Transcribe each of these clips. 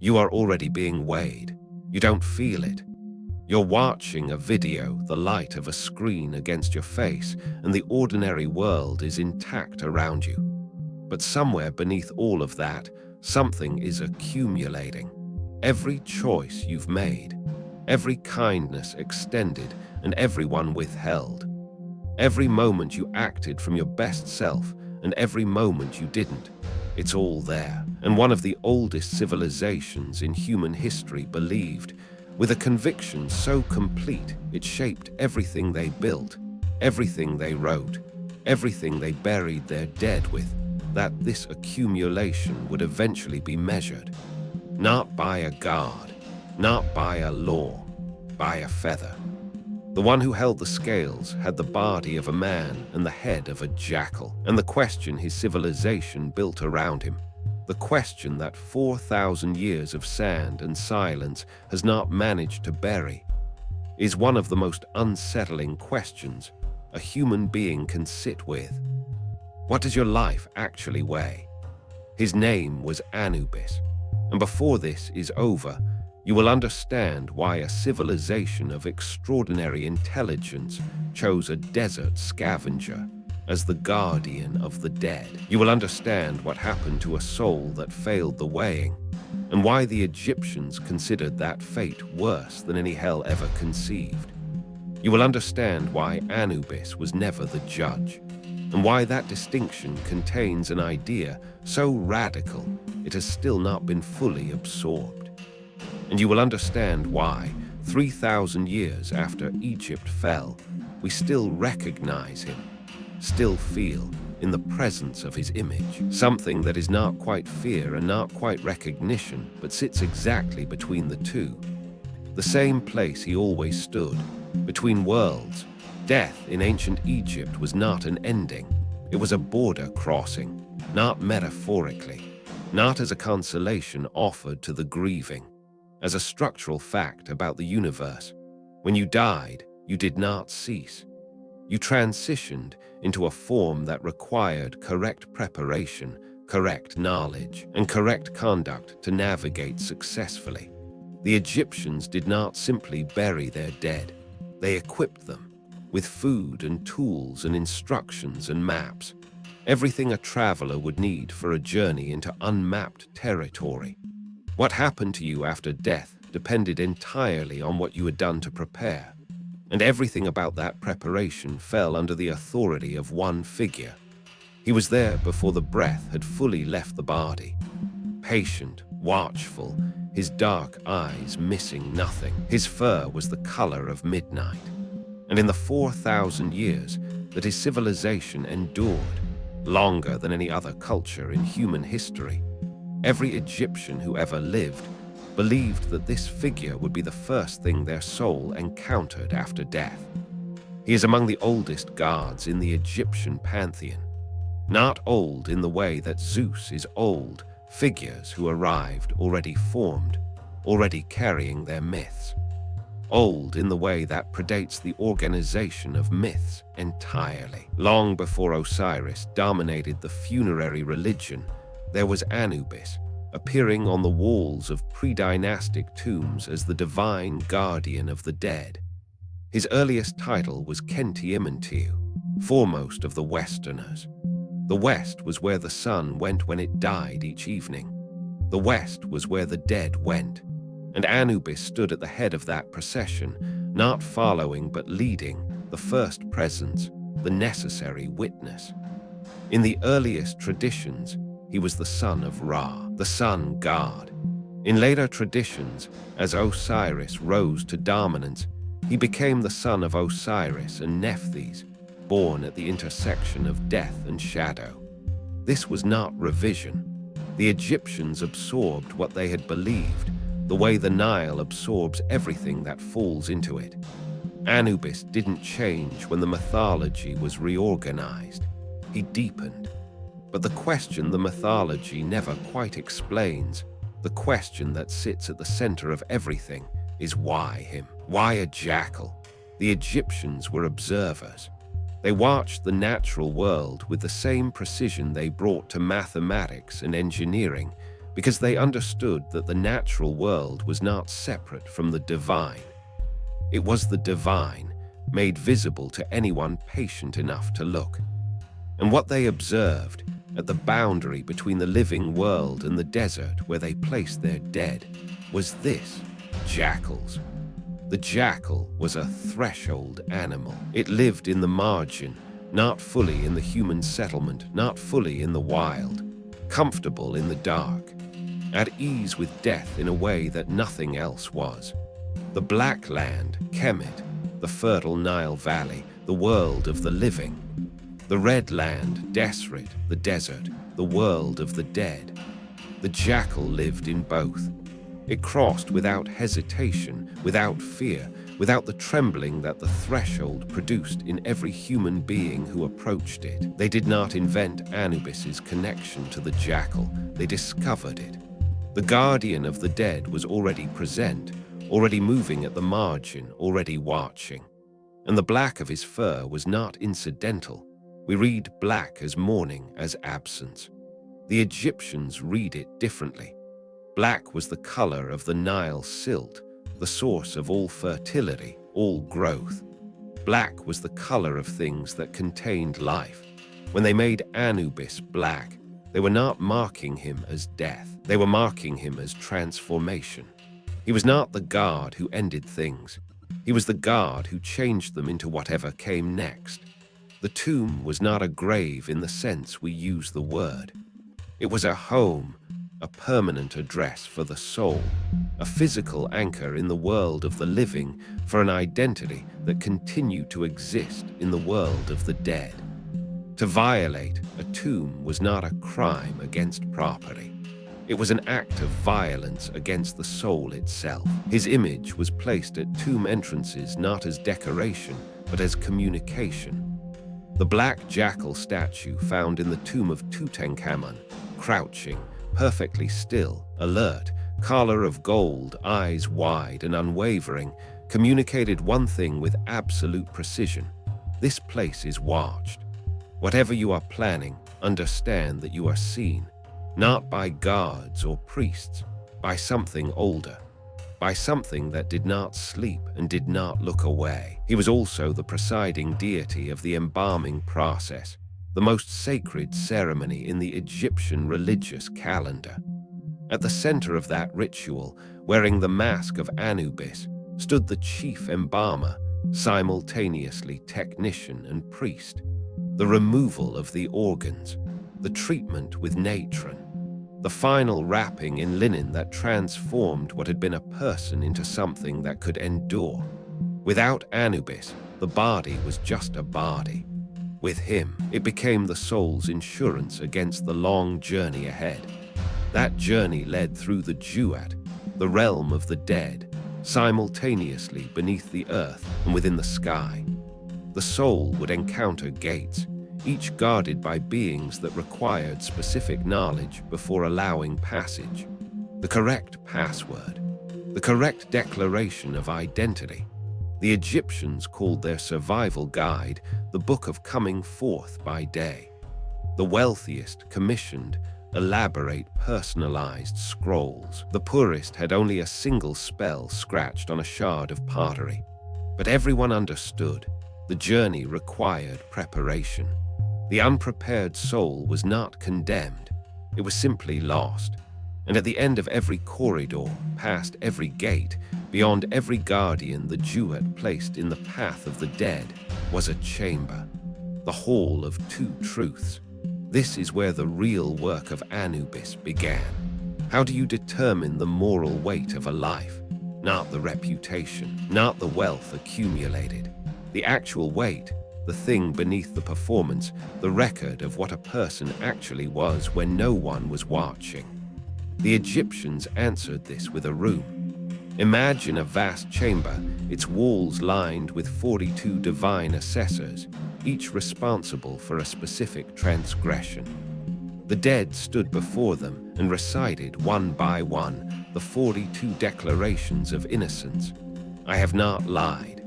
You are already being weighed. You don't feel it. You're watching a video, the light of a screen against your face, and the ordinary world is intact around you. But somewhere beneath all of that, something is accumulating. Every choice you've made, every kindness extended, and everyone withheld. Every moment you acted from your best self, and every moment you didn't. It's all there. And one of the oldest civilizations in human history believed, with a conviction so complete it shaped everything they built, everything they wrote, everything they buried their dead with, that this accumulation would eventually be measured, not by a god, not by a law, by a feather. The one who held the scales had the body of a man and the head of a jackal, and the question his civilization built around him, the question that 4,000 years of sand and silence has not managed to bury, is one of the most unsettling questions a human being can sit with. What does your life actually weigh? His name was Anubis, and before this is over, you will understand why a civilization of extraordinary intelligence chose a desert scavenger as the guardian of the dead. You will understand what happened to a soul that failed the weighing, and why the Egyptians considered that fate worse than any hell ever conceived. You will understand why Anubis was never the judge, and why that distinction contains an idea so radical it has still not been fully absorbed. And you will understand why, 3,000 years after Egypt fell, we still recognize him, still feel in the presence of his image, something that is not quite fear and not quite recognition, but sits exactly between the two. The same place he always stood, between worlds. Death in ancient Egypt was not an ending, it was a border crossing, not metaphorically, not as a consolation offered to the grieving, as a structural fact about the universe. When you died, you did not cease. You transitioned into a form that required correct preparation, correct knowledge, and correct conduct to navigate successfully. The Egyptians did not simply bury their dead. They equipped them with food and tools and instructions and maps, everything a traveler would need for a journey into unmapped territory. What happened to you after death depended entirely on what you had done to prepare, and everything about that preparation fell under the authority of one figure. He was there before the breath had fully left the body, patient, watchful, his dark eyes missing nothing. His fur was the color of midnight. And in the 4,000 years that his civilization endured, longer than any other culture in human history, every Egyptian who ever lived believed that this figure would be the first thing their soul encountered after death. He is among the oldest gods in the Egyptian pantheon. Not old in the way that Zeus is old, figures who arrived already formed, already carrying their myths. Old in the way that predates the organization of myths entirely. Long before Osiris dominated the funerary religion, there was Anubis, appearing on the walls of pre-dynastic tombs as the divine guardian of the dead. His earliest title was Khenti-Immentiu, foremost of the Westerners. The West was where the sun went when it died each evening. The West was where the dead went, and Anubis stood at the head of that procession, not following but leading, the first presence, the necessary witness. In the earliest traditions, he was the son of Ra, the sun god. In later traditions, as Osiris rose to dominance, he became the son of Osiris and Nephthys, born at the intersection of death and shadow. This was not revision. The Egyptians absorbed what they had believed, the way the Nile absorbs everything that falls into it. Anubis didn't change when the mythology was reorganized. He deepened. But the question the mythology never quite explains, the question that sits at the center of everything, is why him? Why a jackal? The Egyptians were observers. They watched the natural world with the same precision they brought to mathematics and engineering, because they understood that the natural world was not separate from the divine. It was the divine, made visible to anyone patient enough to look. And what they observed, at the boundary between the living world and the desert where they placed their dead, was this: jackals. The jackal was a threshold animal. It lived in the margin, not fully in the human settlement, not fully in the wild, comfortable in the dark, at ease with death in a way that nothing else was. The Black Land, Kemet, the fertile Nile Valley, the world of the living. The Red Land, Deseret, the desert, the world of the dead. The jackal lived in both. It crossed without hesitation, without fear, without the trembling that the threshold produced in every human being who approached it. They did not invent Anubis's connection to the jackal, they discovered it. The guardian of the dead was already present, already moving at the margin, already watching. And the black of his fur was not incidental. We read black as mourning, as absence. The Egyptians read it differently. Black was the color of the Nile silt, the source of all fertility, all growth. Black was the color of things that contained life. When they made Anubis black, they were not marking him as death. They were marking him as transformation. He was not the god who ended things. He was the god who changed them into whatever came next. The tomb was not a grave in the sense we use the word. It was a home, a permanent address for the soul, a physical anchor in the world of the living for an identity that continued to exist in the world of the dead. To violate a tomb was not a crime against property. It was an act of violence against the soul itself. His image was placed at tomb entrances not as decoration, but as communication. The black jackal statue found in the tomb of Tutankhamun, crouching, perfectly still, alert, collar of gold, eyes wide and unwavering, communicated one thing with absolute precision: this place is watched. Whatever you are planning, understand that you are seen, not by guards or priests, by something older, by something that did not sleep and did not look away. He was also the presiding deity of the embalming process, the most sacred ceremony in the Egyptian religious calendar. At the center of that ritual, wearing the mask of Anubis, stood the chief embalmer, simultaneously technician and priest. The removal of the organs, the treatment with natron, the final wrapping in linen that transformed what had been a person into something that could endure. Without Anubis, the body was just a body. With him, it became the soul's insurance against the long journey ahead. That journey led through the Duat, the realm of the dead, simultaneously beneath the earth and within the sky. The soul would encounter gates, each guarded by beings that required specific knowledge before allowing passage. The correct password, the correct declaration of identity. The Egyptians called their survival guide the Book of Coming Forth by Day. The wealthiest commissioned elaborate, personalized scrolls. The poorest had only a single spell scratched on a shard of pottery. But everyone understood the journey required preparation. The unprepared soul was not condemned. It was simply lost. And at the end of every corridor, past every gate, beyond every guardian the Duat placed in the path of the dead, was a chamber, the Hall of Two Truths. This is where the real work of Anubis began. How do you determine the moral weight of a life? Not the reputation, not the wealth accumulated. The actual weight, the thing beneath the performance, the record of what a person actually was when no one was watching. The Egyptians answered this with a room. Imagine a vast chamber, its walls lined with 42 divine assessors, each responsible for a specific transgression. The dead stood before them and recited one by one the 42 declarations of innocence. I have not lied.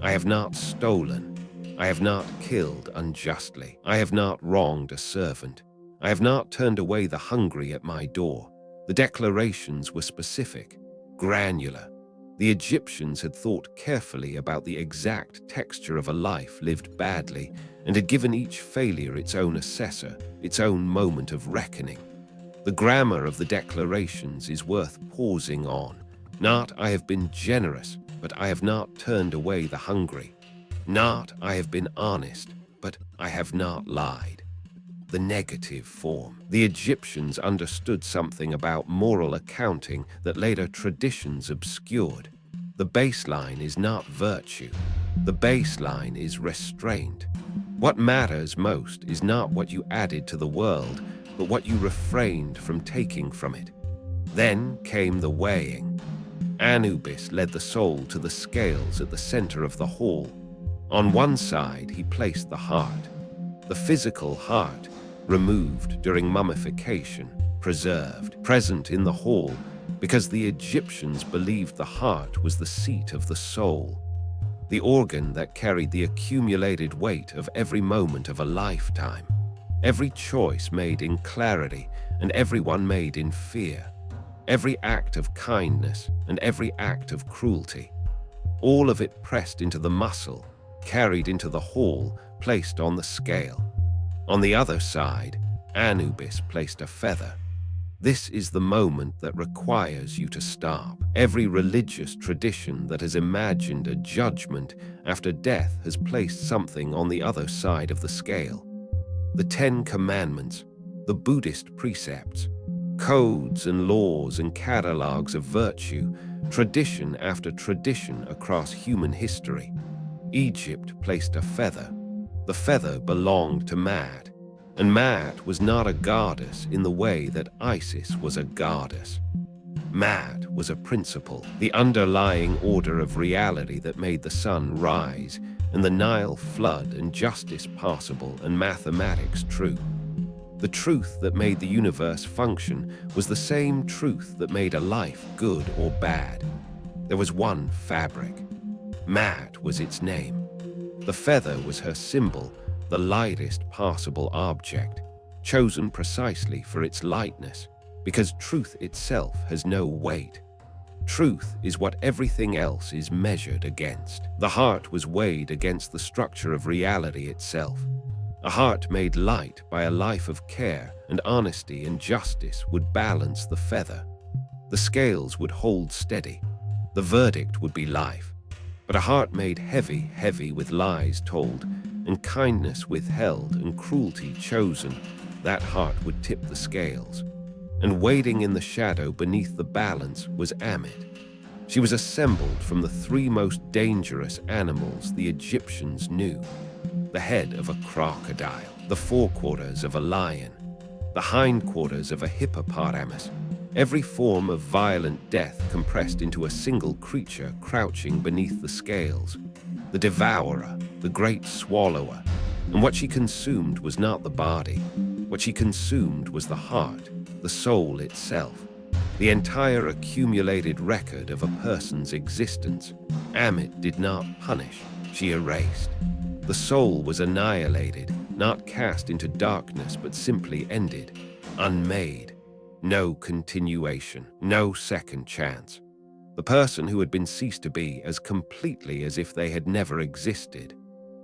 I have not stolen. I have not killed unjustly. I have not wronged a servant. I have not turned away the hungry at my door. The declarations were specific, granular. The Egyptians had thought carefully about the exact texture of a life lived badly and had given each failure its own assessor, its own moment of reckoning. The grammar of the declarations is worth pausing on. Not, "I have been generous, but I have not turned away the hungry." Not, "I have been honest, but I have not lied." The negative form. The Egyptians understood something about moral accounting that later traditions obscured. The baseline is not virtue. The baseline is restraint. What matters most is not what you added to the world, but what you refrained from taking from it. Then came the weighing. Anubis led the soul to the scales at the center of the hall. On one side, he placed the heart. The physical heart, removed during mummification, preserved, present in the hall, because the Egyptians believed the heart was the seat of the soul, the organ that carried the accumulated weight of every moment of a lifetime, every choice made in clarity and every one made in fear, every act of kindness and every act of cruelty, all of it pressed into the muscle, carried into the hall, placed on the scale. On the other side, Anubis placed a feather. This is the moment that requires you to stop. Every religious tradition that has imagined a judgment after death has placed something on the other side of the scale. The 10 Commandments, the Buddhist precepts, codes and laws and catalogues of virtue, tradition after tradition across human history. Egypt placed a feather. The feather belonged to Maat, and Maat was not a goddess in the way that Isis was a goddess. Maat was a principle, the underlying order of reality that made the sun rise and the Nile flood and justice possible and mathematics true. The truth that made the universe function was the same truth that made a life good or bad. There was one fabric. Maat was its name. The feather was her symbol, the lightest possible object, chosen precisely for its lightness, because truth itself has no weight. Truth is what everything else is measured against. The heart was weighed against the structure of reality itself. A heart made light by a life of care and honesty and justice would balance the feather. The scales would hold steady. The verdict would be life. But a heart made heavy, heavy with lies told, and kindness withheld and cruelty chosen, that heart would tip the scales. And waiting in the shadow beneath the balance was Ammit. She was assembled from the 3 most dangerous animals the Egyptians knew: the head of a crocodile, the forequarters of a lion, the hindquarters of a hippopotamus, every form of violent death compressed into a single creature crouching beneath the scales. The devourer, the great swallower, and what she consumed was not the body. What she consumed was the heart, the soul itself, the entire accumulated record of a person's existence. Ammit did not punish, she erased. The soul was annihilated, not cast into darkness, but simply ended, unmade. No continuation, no second chance. The person who had been ceased to be as completely as if they had never existed.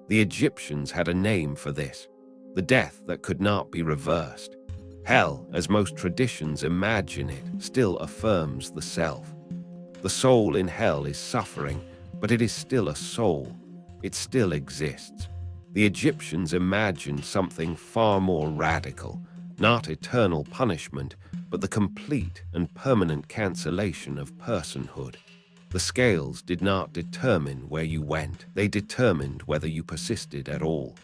The Egyptians had a name for this, the death that could not be reversed. Hell, as most traditions imagine it, still affirms the self. The soul in hell is suffering, but it is still a soul. It still exists. The Egyptians imagined something far more radical, not eternal punishment, but the complete and permanent cancellation of personhood. The scales did not determine where you went, they determined whether you persisted at all.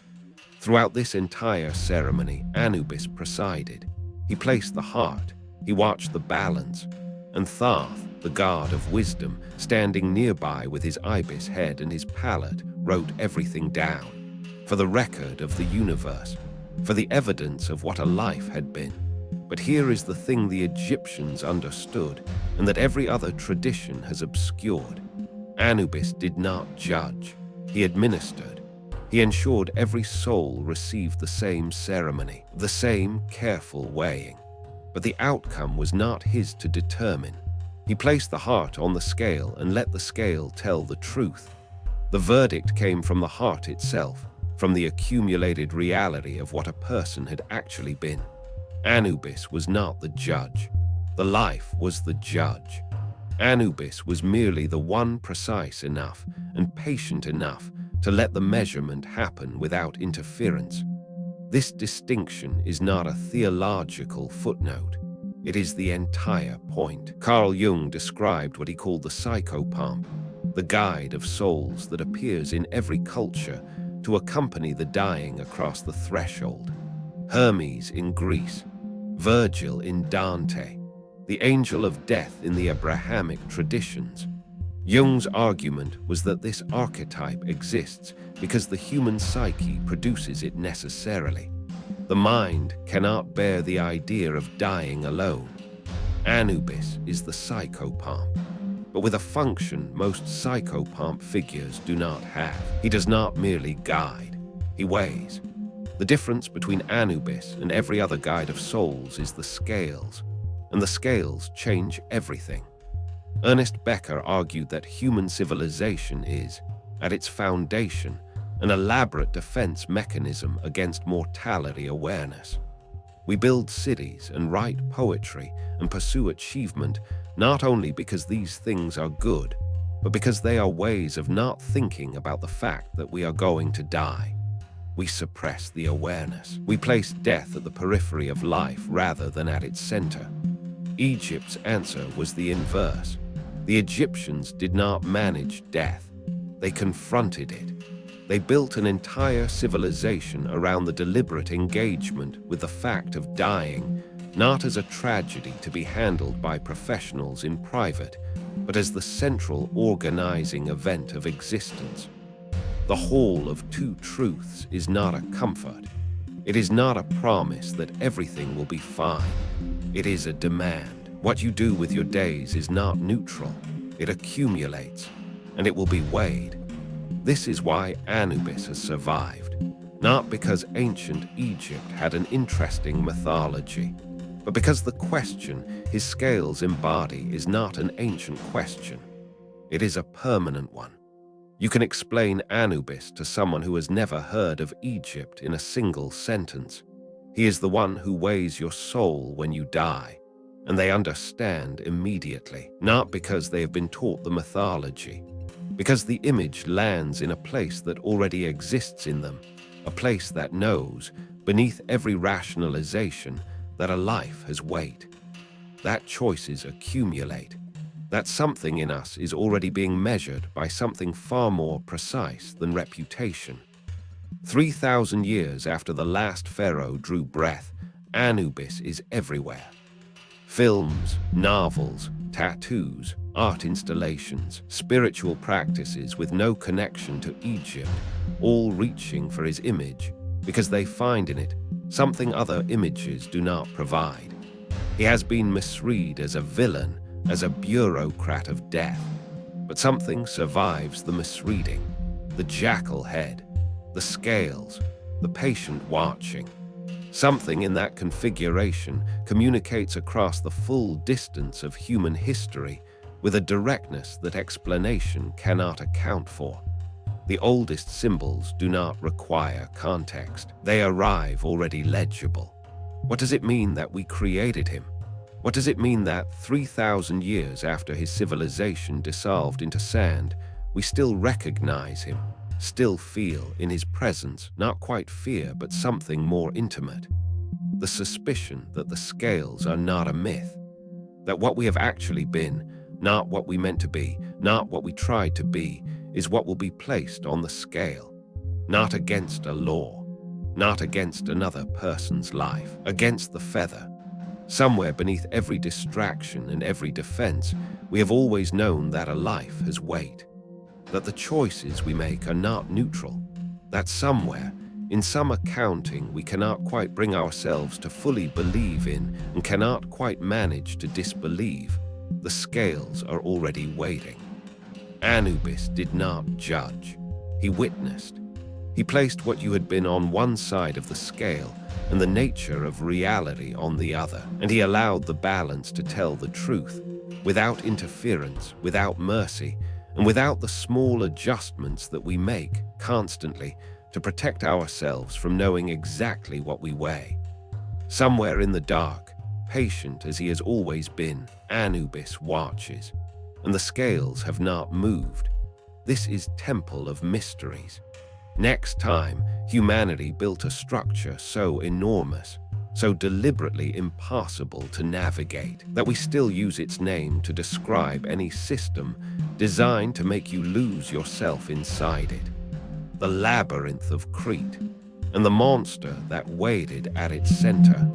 Throughout this entire ceremony, Anubis presided. He placed the heart, he watched the balance, and Thoth, the god of wisdom, standing nearby with his ibis head and his palette, wrote everything down, for the record of the universe, for the evidence of what a life had been. But here is the thing the Egyptians understood, and that every other tradition has obscured. Anubis did not judge, he administered. He ensured every soul received the same ceremony, the same careful weighing. but the outcome was not his to determine. He placed the heart on the scale and let the scale tell the truth. The verdict came from the heart itself, from the accumulated reality of what a person had actually been. Anubis was not the judge. The life was the judge. Anubis was merely the one precise enough and patient enough to let the measurement happen without interference. This distinction is not a theological footnote. It is the entire point. Carl Jung described what he called the psychopomp, the guide of souls that appears in every culture to accompany the dying across the threshold. Hermes in Greece, Virgil in Dante, the angel of death in the Abrahamic traditions. Jung's argument was that this archetype exists because the human psyche produces it necessarily. The mind cannot bear the idea of dying alone. Anubis is the psychopomp, but with a function most psychopomp figures do not have. He does not merely guide, he weighs. The difference between Anubis and every other guide of souls is the scales, and the scales change everything. Ernest Becker argued that human civilization is, at its foundation, an elaborate defense mechanism against mortality awareness. We build cities and write poetry and pursue achievement not only because these things are good, but because they are ways of not thinking about the fact that we are going to die. We suppress the awareness. We place death at the periphery of life rather than at its center. Egypt's answer was the inverse. The Egyptians did not manage death. They confronted it. They built an entire civilization around the deliberate engagement with the fact of dying, not as a tragedy to be handled by professionals in private, but as the central organizing event of existence. The Hall of Two Truths is not a comfort. It is not a promise that everything will be fine. It is a demand. What you do with your days is not neutral. It accumulates, and it will be weighed. This is why Anubis has survived, not because ancient Egypt had an interesting mythology, but because the question his scales embody is not an ancient question. It is a permanent one. You can explain Anubis to someone who has never heard of Egypt in a single sentence. He is the one who weighs your soul when you die, and they understand immediately, not because they have been taught the mythology, because the image lands in a place that already exists in them, a place that knows, beneath every rationalization, that a life has weight, that choices accumulate, that something in us is already being measured by something far more precise than reputation. 3,000 years after the last pharaoh drew breath, Anubis is everywhere. Films, novels, tattoos, art installations, spiritual practices with no connection to Egypt, all reaching for his image because they find in it something other images do not provide. He has been misread as a villain, as a bureaucrat of death, but something survives the misreading: the jackal head, the scales, the patient watching. Something in that configuration communicates across the full distance of human history with a directness that explanation cannot account for. The oldest symbols do not require context. They arrive already legible. What does it mean that we created him? What does it mean that 3,000 years after his civilization dissolved into sand, we still recognize him, still feel in his presence not quite fear but something more intimate? The suspicion that the scales are not a myth, that what we have actually been, not what we meant to be, not what we tried to be, is what will be placed on the scale, not against a law, not against another person's life, against the feather. Somewhere beneath every distraction and every defense, we have always known that a life has weight, that the choices we make are not neutral, that somewhere, in some accounting we cannot quite bring ourselves to fully believe in and cannot quite manage to disbelieve, the scales are already weighting. Anubis did not judge. He witnessed. He placed what you had been on one side of the scale and the nature of reality on the other, and he allowed the balance to tell the truth, without interference, without mercy, and without the small adjustments that we make constantly to protect ourselves from knowing exactly what we weigh. Somewhere in the dark, patient as he has always been, Anubis watches, and the scales have not moved. This is Temple of Mysteries. Next time, humanity built a structure so enormous, so deliberately impossible to navigate, that we still use its name to describe any system designed to make you lose yourself inside it. The labyrinth of Crete, and the monster that waited at its center.